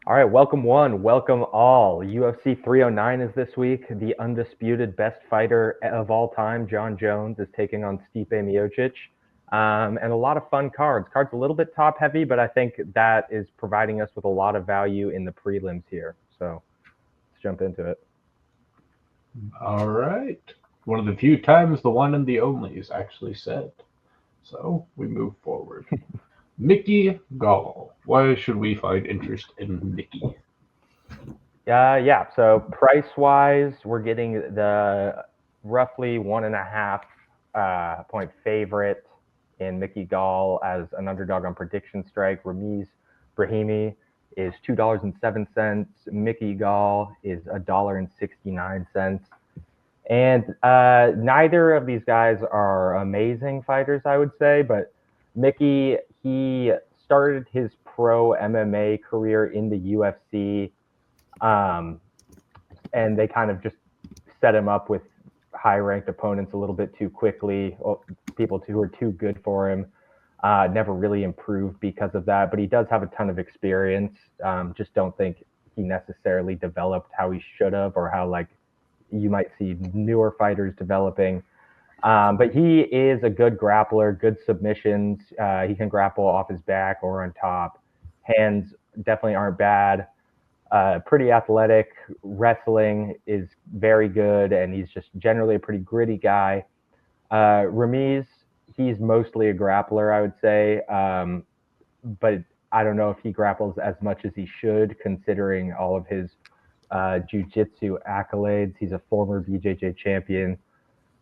All right, welcome one, welcome all. UFC 309 is this week. The undisputed best fighter of all time, John Jones, is taking on Stipe Miocic. And a lot of fun cards. Cards a little bit top heavy, but I think that is providing us with a lot of value in the prelims here. So let's jump into it. All right. One of the few times the one and the only is actually said. So we move forward. Mickey Gall. Why should we find interest in Mickey? Yeah. So price wise, we're getting the roughly 1.5 point favorite in Mickey Gall as an underdog on PredictionStrike. Ramiz Brahimi is $2.07. Mickey Gall is $1.69. And neither of these guys are amazing fighters, I would say, but Mickey, he started his pro MMA career in the UFC, um, and they kind of just set him up with high-ranked opponents a little bit too quickly, people who were too good for him. Never really improved because of that, but he does have a ton of experience. Just don't think he necessarily developed how he should have, or how like you might see newer fighters developing. But he is a good grappler, good submissions. He can grapple off his back or on top. Hands definitely aren't bad. Pretty athletic. Wrestling is very good, and he's just generally a pretty gritty guy. Ramiz, he's mostly a grappler, I would say, but I don't know if he grapples as much as he should, considering all of his jiu-jitsu accolades. He's a former BJJ champion.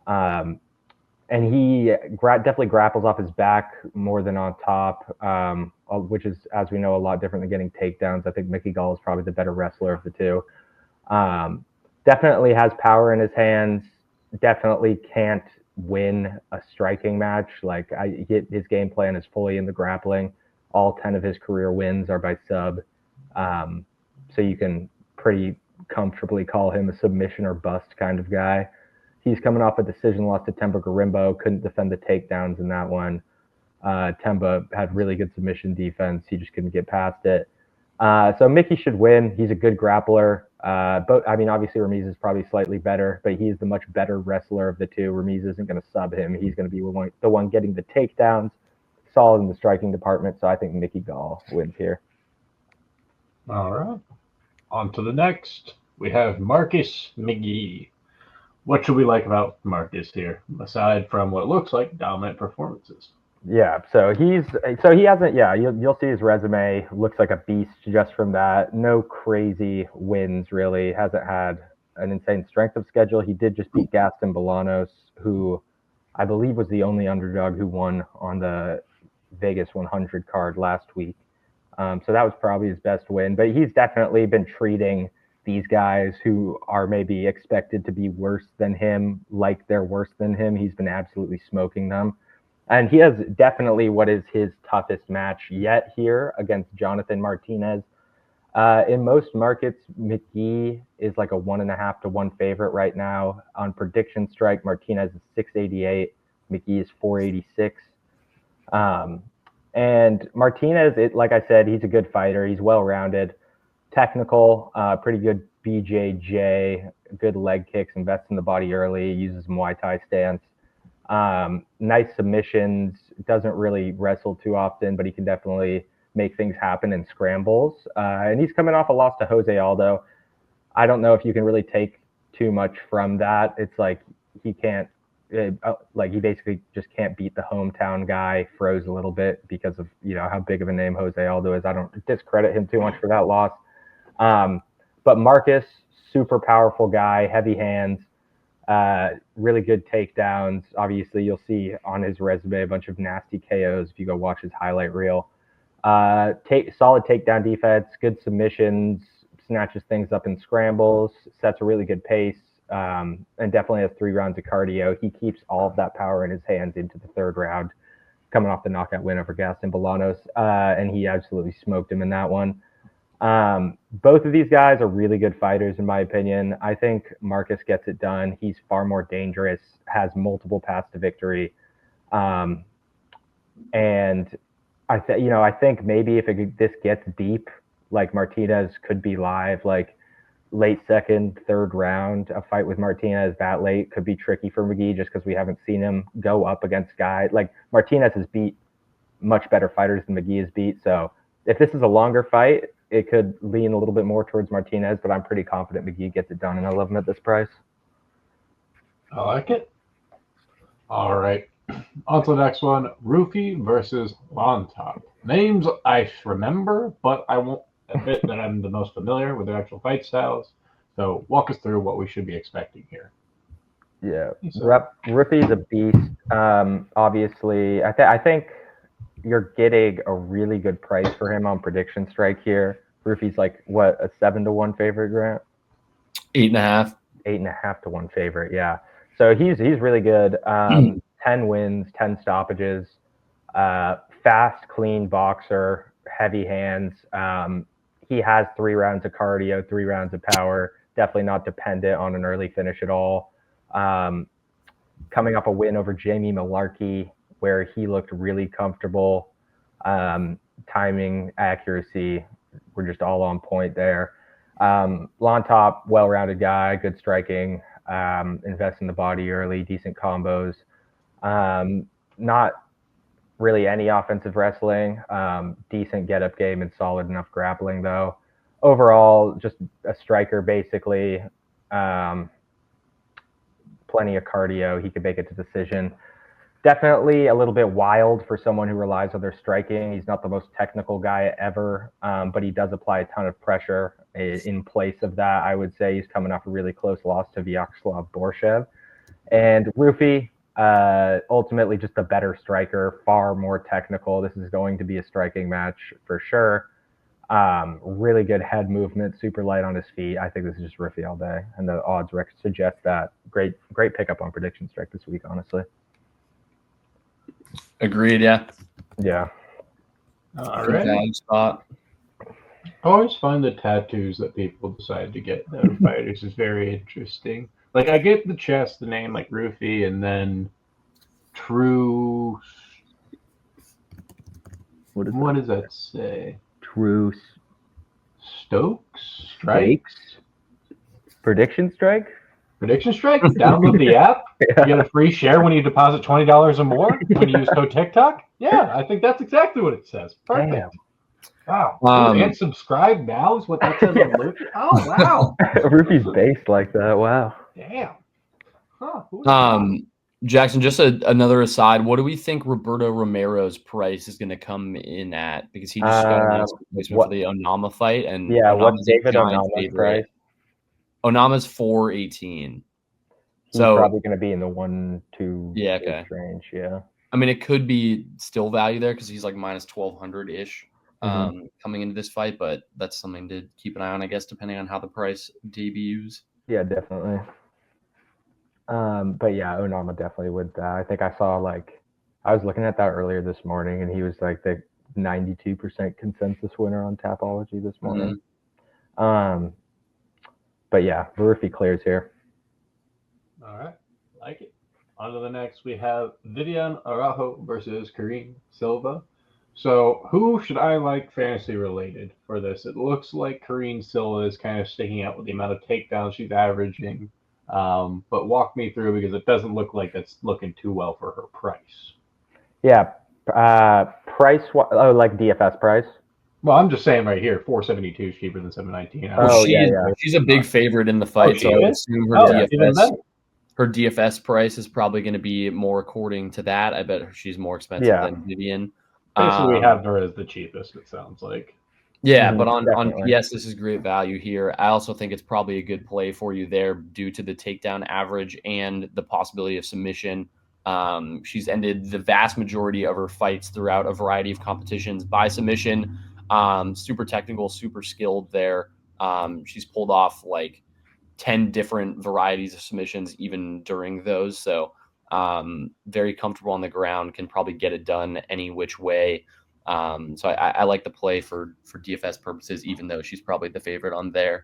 Um, and he definitely grapples off his back more than on top, which is, as we know, a lot different than getting takedowns. I think Mickey Gall is probably the better wrestler of the two. Um, Definitely has power in his hands. Definitely can't win a striking match. Like his game plan is fully in the grappling. All 10 of his career wins are by sub. So you can pretty comfortably call him a submission or bust kind of guy. He's coming off a decision loss to Temba Garimbo, couldn't defend the takedowns in that one. Temba had really good submission defense. He just couldn't get past it. So Mickey should win. He's a good grappler. But I mean, obviously Ramiz is probably slightly better, but he's the much better wrestler of the two. Ramiz isn't going to sub him. He's going to be the one getting the takedowns, solid in the striking department. So I think Mickey Gall wins here. All right. On to the next. We have Marcus McGee. What should we like about Marcus here, aside from what looks like dominant performances? Yeah, he hasn't. Yeah, you'll see his resume looks like a beast just from that. No crazy wins really. Hasn't had an insane strength of schedule. He did just beat Gaston Bolanos, who I believe was the only underdog who won on the Vegas 100 card last week. So that was probably his best win. But he's definitely been treating these guys who are maybe expected to be worse than him like they're worse than him. He's been absolutely smoking them. And he has definitely what is his toughest match yet here against Jonathan Martinez. In most markets, McGee is like a 1.5 to 1 favorite right now. On PredictionStrike, Martinez is 688, McGee is 486. Um, and Martinez, like I said, he's a good fighter. He's well rounded, technical, pretty good BJJ, good leg kicks, invests in the body early, uses Muay Thai stance. Nice submissions, doesn't really wrestle too often, but he can definitely make things happen in scrambles. And he's coming off a loss to Jose Aldo. I don't know if you can really take too much from that. It's like he can't, like he basically just can't beat the hometown guy. Froze a little bit because of how big of a name Jose Aldo is. I don't discredit him too much for that loss. But Marcus, super powerful guy, heavy hands. Really good takedowns. Obviously, you'll see on his resume a bunch of nasty KOs if you go watch his highlight reel. Solid takedown defense, good submissions, snatches things up in scrambles, sets a really good pace, and definitely has 3 rounds of cardio. He keeps all of that power in his hands into the 3rd round, coming off the knockout win over Gaston Bolanos, and he absolutely smoked him in that one. Both of these guys are really good fighters, in my opinion. I think Marcus gets it done. He's far more dangerous, has multiple paths to victory. And I think maybe if this gets deep, like Martinez could be live, like late second, third round. A fight with Martinez that late could be tricky for McGee just because we haven't seen him go up against guys. Like Martinez has beat much better fighters than McGee has beat. So if this is a longer fight, it could lean a little bit more towards Martinez, but I'm pretty confident McGee gets it done, and I love him at this price. I like it. All right. On to the next one. Roofy versus Lontop. Names I remember, but I won't admit that I'm the most familiar with their actual fight styles. So walk us through what we should be expecting here. Yeah, Roofy's a beast. Obviously, I think you're getting a really good price for him on PredictionStrike here. Roofy's like what, a 7-1 favorite, Grant? 8.5. 8.5-1 favorite, yeah. So he's really good. 10 wins, 10 stoppages. Fast, clean boxer, heavy hands. He has 3 rounds of cardio, 3 rounds of power. Definitely not dependent on an early finish at all. Coming off a win over Jamie Malarkey, where he looked really comfortable. Timing, accuracy, we're just all on point there. Lontop, well-rounded guy, good striking, invest in the body early, decent combos. Not really any offensive wrestling, decent get-up game and solid enough grappling, though. Overall, just a striker, basically. Plenty of cardio. He could make it to decision. Definitely a little bit wild for someone who relies on their striking. He's not the most technical guy ever, but he does apply a ton of pressure. In place of that, I would say he's coming off a really close loss to Vyacheslav Borshev. And Roofy, ultimately just a better striker, far more technical. This is going to be a striking match for sure. Really good head movement, super light on his feet. I think this is just Roofy all day, and the odds suggest that. Great pickup on PredictionStrike this week, honestly. Agreed, yeah. Yeah. All right. Spot. I always find the tattoos that people decide to get out of fighters is very interesting. Like, I get the chest, the name, like Roofy, and then True. What does that say? True Stokes? Strikes? PredictionStrike? PredictionStrike? Download the app. You get a free share when you deposit $20 or more when you use code TikTok. Yeah, I think that's exactly what it says. Perfect. Damn. Wow. And subscribe now is what that says on Luke. Oh, wow. Roofy's based like that. Wow. Damn. Huh. Jackson, just another aside. What do we think Roberto Romero's price is going to come in at? Because he just got a nice replacement for the Onama fight, and yeah, what's David Onama's price? Onama's 418. He's probably going to be in the 1-2 range. Yeah. I mean, it could be still value there because he's like minus 1,200 ish coming into this fight, but that's something to keep an eye on, I guess, depending on how the price debuts. Yeah, definitely. But yeah, Onama definitely would. I think I saw I was looking at that earlier this morning, and he was like the 92% consensus winner on Tapology this morning. But yeah, Roofy clears here. All right, like it. On to the next, we have Vivian Araujo versus Kareem Silva. So who should I like fantasy related for this? It looks like Kareem Silva is kind of sticking out with the amount of takedowns she's averaging. But walk me through because it doesn't look like that's looking too well for her price. Yeah, price like DFS price. Well, I'm just saying right here, 472 is cheaper than 719. She's a big favorite in the fight, so I would assume her DFS price is probably going to be more according to that. I bet she's more expensive than Vivian. Basically, we have her as the cheapest. It sounds like. Yeah, but on PS, this is great value here. I also think it's probably a good play for you there due to the takedown average and the possibility of submission. She's ended the vast majority of her fights throughout a variety of competitions by submission. Super technical, super skilled there. She's pulled off like 10 different varieties of submissions even during those. So very comfortable on the ground, can probably get it done any which way. So I like the play for DFS purposes, even though she's probably the favorite on there.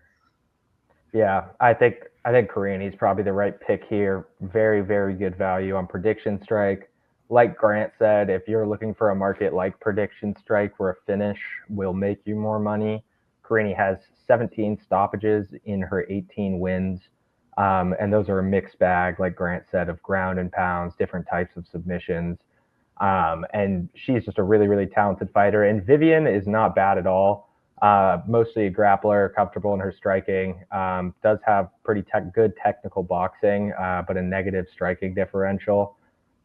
Yeah, I think Kareem, probably the right pick here. Very, very good value on PredictionStrike. Like Grant said, if you're looking for a market like PredictionStrike where a finish will make you more money, Carini has 17 stoppages in her 18 wins. And those are a mixed bag, like Grant said, of ground and pounds, different types of submissions. And she's just a really, really talented fighter. And Vivian is not bad at all. Mostly a grappler, comfortable in her striking. Does have pretty good technical boxing, but a negative striking differential.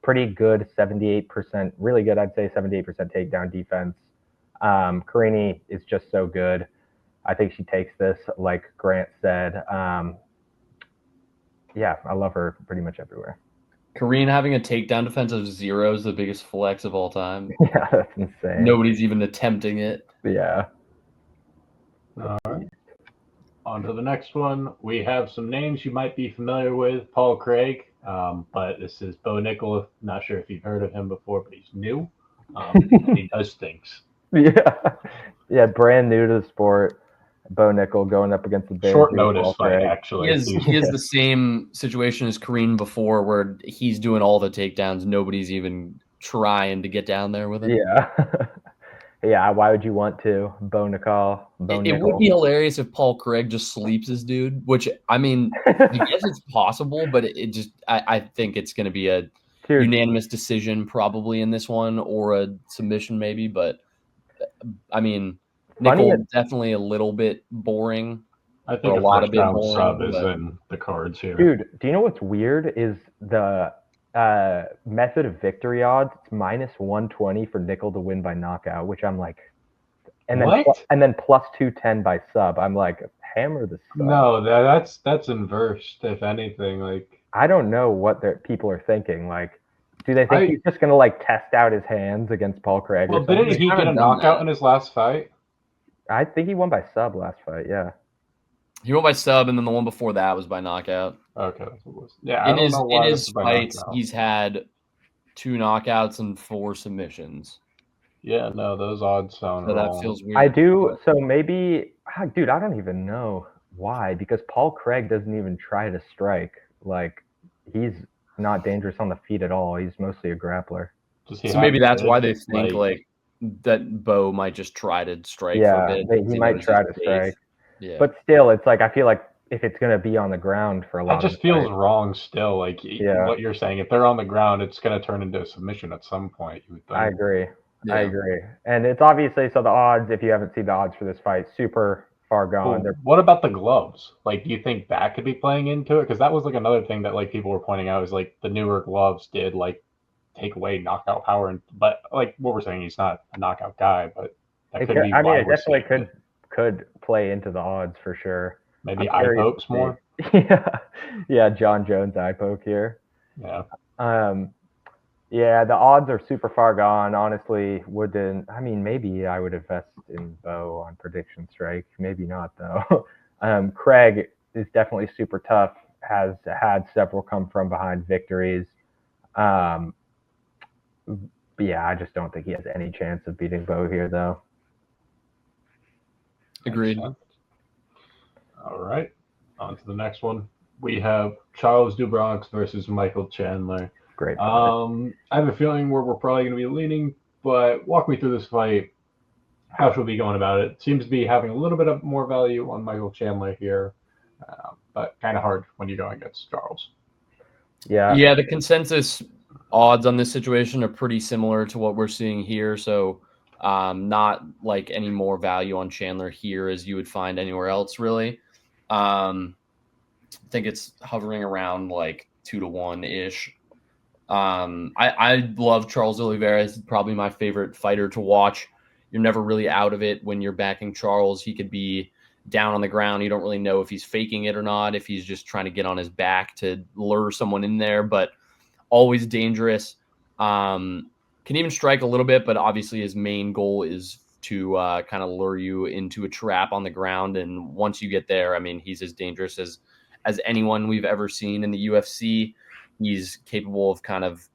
Pretty good 78%, really good, I'd say 78% takedown defense. Carini is just so good. I think she takes this, like Grant said. Yeah, I love her pretty much everywhere. Korean having a takedown defense of 0 is the biggest flex of all time. Yeah, that's insane. Nobody's even attempting it. Yeah. All right. On to the next one. We have some names you might be familiar with. Paul Craig, but this is Bo Nickel. Not sure if you've heard of him before, but he's new. He does things. Yeah, brand new to the sport. Bo Nickel going up against the big short notice fight, actually. He is the same situation as Kareem before, where he's doing all the takedowns. Nobody's even trying to get down there with him. Yeah. Yeah, why would you want to? Bo Nickel. It would be hilarious if Paul Craig just sleeps his dude, which, I mean, I guess it's possible, but I think it's going to be a unanimous decision probably in this one, or a submission maybe, but I mean, Nickel definitely a little bit boring. I think a lot of round sub is in the cards here. Dude, do you know what's weird is the method of victory odds? It's -120 for Nickel to win by knockout, which I'm like, and then plus 210 by sub. I'm like, hammer the sub. No, that's inversed. If anything, like I don't know what people are thinking. Like, do they think he's just gonna like test out his hands against Paul Craig? Well, didn't he get a knockout in his last fight? I think he won by sub last fight. Yeah. He won by sub, and then the one before that was by knockout. Okay, that's what it was. Yeah, in his fights, he's had 2 knockouts and 4 submissions. Yeah, no, those odds sound wrong. That feels weird. I do. So maybe, dude, I don't even know why, because Paul Craig doesn't even try to strike. Like, he's not dangerous on the feet at all. He's mostly a grappler. So maybe that's why they think like that Bo might just try to strike for a bit. He might try to strike. Yeah. But still, it's like, I feel like if it's going to be on the ground for a lot, it just feels wrong still. Like what you're saying, if they're on the ground, it's going to turn into a submission at some point. You would think. I agree. Yeah. I agree. And it's obviously, so the odds, if you haven't seen the odds for this fight, super far gone. Well, what about the gloves? Like, do you think that could be playing into it? Because that was like another thing that like people were pointing out is like the newer gloves did like take away knockout power. But like what we're saying, he's not a knockout guy, but that could be. I mean, it definitely could play into the odds for sure. Maybe eye pokes more. Yeah, John Jones eye poke here. Yeah. Yeah, the odds are super far gone. Honestly, maybe I would invest in Bo on PredictionStrike. Maybe not though. Craig is definitely super tough. Has had several come from behind victories. But yeah, I just don't think he has any chance of beating Bo here though. Agreed. All right, on to the next one. We have Charles Dubronx versus Michael Chandler. Great. I have a feeling where we're probably going to be leaning, but walk me through this fight. How should we be going about it? Seems to be having a little bit of more value on Michael Chandler here, but kind of hard when you go against Charles. Yeah, the consensus odds on this situation are pretty similar to what we're seeing here, so not like any more value on Chandler here as you would find anywhere else, really. I think it's hovering around like 2-to-1-ish. I love Charles Oliveira. He's probably my favorite fighter to watch. You're never really out of it when you're backing Charles. He could be down on the ground. You don't really know if he's faking it or not, if he's just trying to get on his back to lure someone in there, but always dangerous. Can even strike a little bit, but obviously his main goal is to kind of lure you into a trap on the ground. And once you get there, I mean, he's as dangerous as anyone we've ever seen in the UFC. He's capable of kind of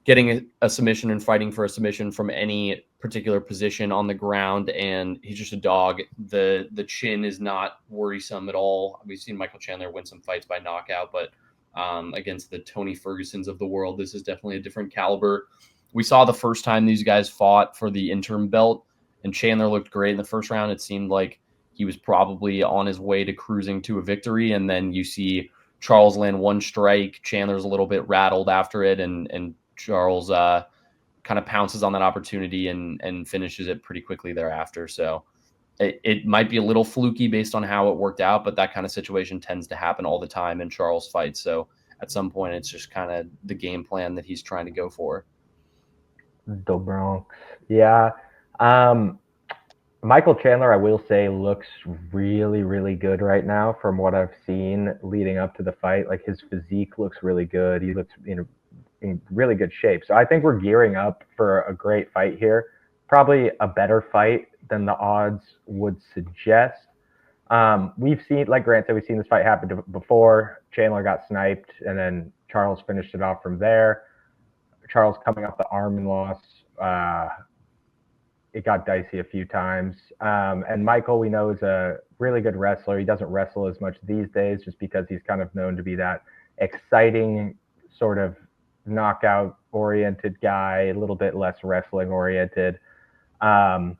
getting a submission and fighting for a submission from any particular position on the ground, and he's just a dog. The chin is not worrisome at all. We've seen Michael Chandler win some fights by knockout, but against the Tony Fergusons of the world, this is definitely a different caliber. We saw the first time these guys fought for the interim belt, and Chandler looked great in the first round. It seemed like he was probably on his way to cruising to a victory. And then you see Charles land one strike. Chandler's a little bit rattled after it, and Charles kind of pounces on that opportunity and finishes it pretty quickly thereafter. So it might be a little fluky based on how it worked out, but that kind of situation tends to happen all the time in Charles fights. So at some point, it's just kind of the game plan that he's trying to go for. The Bronx. Yeah. Michael Chandler, I will say, looks really, really good right now from what I've seen leading up to the fight. Like, his physique looks really good. He looks in really good shape. So I think we're gearing up for a great fight here. Probably a better fight than the odds would suggest. We've seen, like Grant said, we've seen this fight happen before. Chandler got sniped, and then Charles finished it off from there. Charles coming off the Arman loss. It got dicey a few times. And Michael, we know, is a really good wrestler. He doesn't wrestle as much these days just because he's kind of known to be that exciting sort of knockout-oriented guy, a little bit less wrestling-oriented. And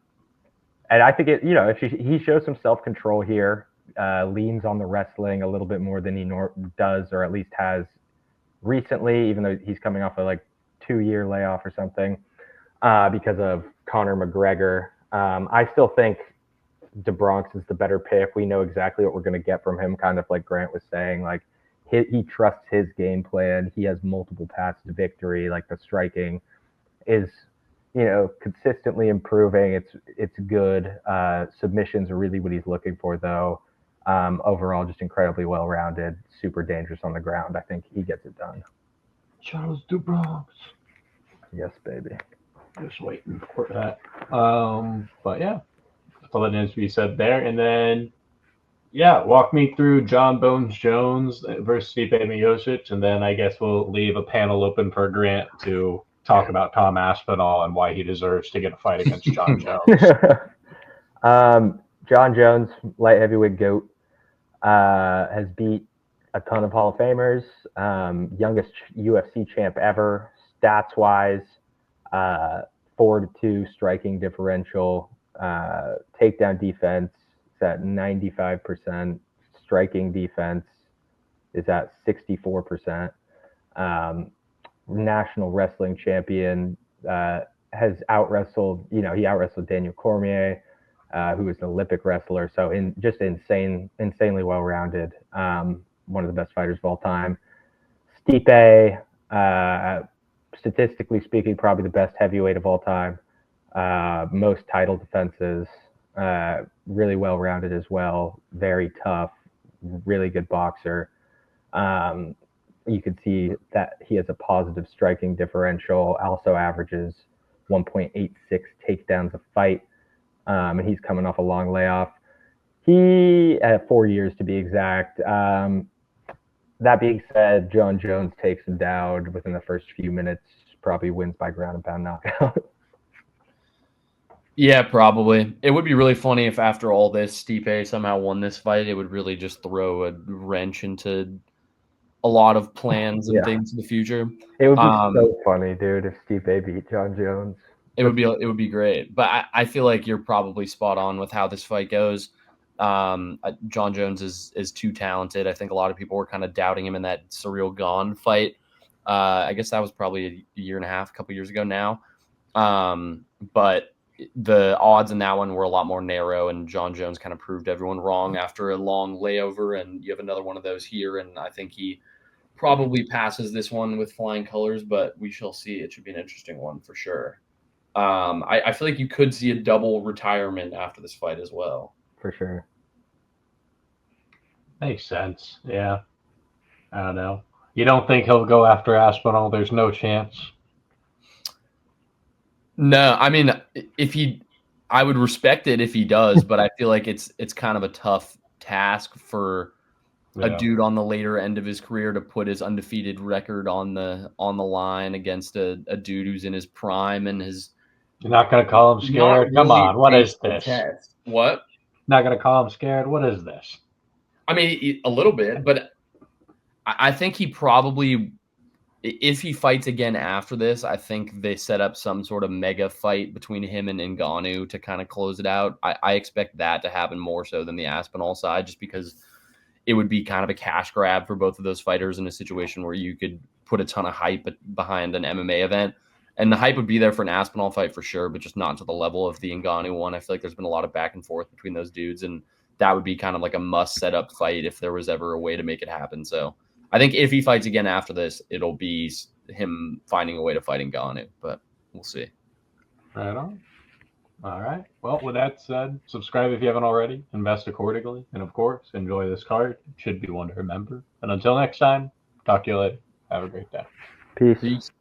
I think if he shows some self-control here, leans on the wrestling a little bit more than he does, or at least has recently, even though he's coming off a 2-year layoff or something, because of Conor McGregor. I still think DeBronx is the better pick. We know exactly what we're going to get from him, kind of like Grant was saying. He trusts his game plan. He has multiple paths to victory. The striking is consistently improving. It's good. Submissions are really what he's looking for, though. Overall, just incredibly well-rounded, super dangerous on the ground. I think he gets it done. Charles DeBronx. Yes, baby. Just waiting for that. But yeah, that's all that needs to be said there. And then, walk me through John Bones Jones versus Stipe Miocic, and then I guess we'll leave a panel open for Grant to talk about Tom Aspinall and why he deserves to get a fight against John Jones. John Jones, light heavyweight GOAT, has beat a ton of Hall of Famers, youngest UFC champ ever, stats-wise, 4-2 striking differential, takedown defense is at 95%, striking defense is at 64%. National wrestling champion, has out-wrestled, he out-wrestled Daniel Cormier, who is an Olympic wrestler. So insanely well-rounded, one of the best fighters of all time. Stipe, statistically speaking, probably the best heavyweight of all time. Most title defenses, really well-rounded as well. Very tough, really good boxer. You can see that he has a positive striking differential, also averages 1.86 takedowns a fight. And he's coming off a long layoff. He had 4 years to be exact. That being said, John Jones takes him down within the first few minutes, probably wins by ground and pound knockout. Yeah, probably. It would be really funny if after all this, Stipe somehow won this fight. It would really just throw a wrench into a lot of plans and things in the future. It would be so funny, dude, if Stipe beat John Jones. It would be great. But I feel like you're probably spot on with how this fight goes. John Jones is too talented. I think a lot of people were kind of doubting him in that Surreal Gone fight. I guess that was probably a year and a half, a couple years ago now. But the odds in that one were a lot more narrow, and John Jones kind of proved everyone wrong after a long layover. And you have another one of those here, and I think he probably passes this one with flying colors, but we shall see. It should be an interesting one for sure. I feel like you could see a double retirement after this fight as well. For sure. Makes sense. Yeah. I don't know. You don't think he'll go after Aspinall? There's no chance. No, I mean, I would respect it if he does, but I feel like it's kind of a tough task for a dude on the later end of his career to put his undefeated record on the line against a dude who's in his prime and his. You're not going to call him scared? Come on, what is this? Test. What? Not going to call him scared? What is this? I mean, a little bit, but I think he probably, if he fights again after this, I think they set up some sort of mega fight between him and Ngannou to kind of close it out. I expect that to happen more so than the Aspinall side, just because it would be kind of a cash grab for both of those fighters in a situation where you could put a ton of hype behind an MMA event. And the hype would be there for an Aspinall fight for sure, but just not to the level of the Ngannou one. I feel like there's been a lot of back and forth between those dudes, and that would be kind of like a must set up fight if there was ever a way to make it happen. So I think if he fights again after this, it'll be him finding a way to fight Ngannou, but we'll see. Right on. All right. Well, with that said, subscribe if you haven't already, invest accordingly, and of course, enjoy this card. It should be one to remember. And until next time, talk to you later. Have a great day. Peace. Peace.